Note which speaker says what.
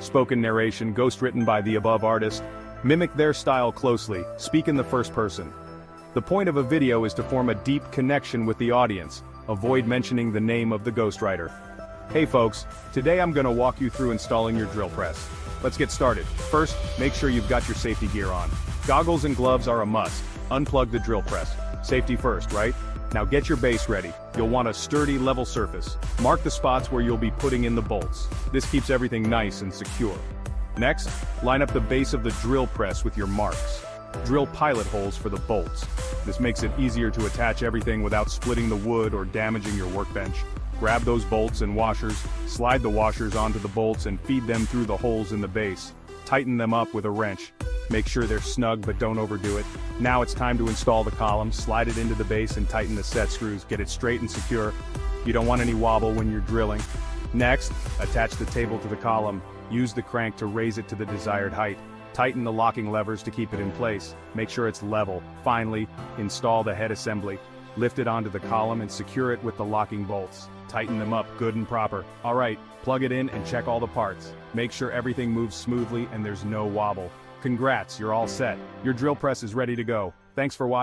Speaker 1: spoken narration, ghostwritten by the above artist. Mimic their style closely, speak in the first person. The point of a video is to form a deep connection with the audience. Avoid mentioning the name of the ghostwriter. Hey folks, today I'm gonna walk you through installing your drill press. Let's get started. First, make sure you've got your safety gear on. Goggles and gloves are a must. Unplug the drill press. Safety first, right? Now get your base ready. You'll want a sturdy, level surface. Mark the spots where you'll be putting in the bolts. This keeps everything nice and secure. Next, line up the base of the drill press with your marks. Drill pilot holes for the bolts. This makes it easier to attach everything without splitting the wood or damaging your workbench. Grab those bolts and washers, slide the washers onto the bolts and feed them through the holes in the base. Tighten them up with a wrench. Make sure they're snug but don't overdo it. Now it's time to install the column. Slide it into the base and tighten the set screws. Get it straight and secure. You don't want any wobble when you're drilling. Next, attach the table to the column. Use the crank to raise it to the desired height. Tighten the locking levers to keep it in place. Make sure it's level. Finally, install the head assembly. Lift it onto the column and secure it with the locking bolts. Tighten them up good and proper. Alright, plug it in and check all the parts. Make sure everything moves smoothly and there's no wobble. Congrats, you're all set. Your drill press is ready to go. Thanks for watching.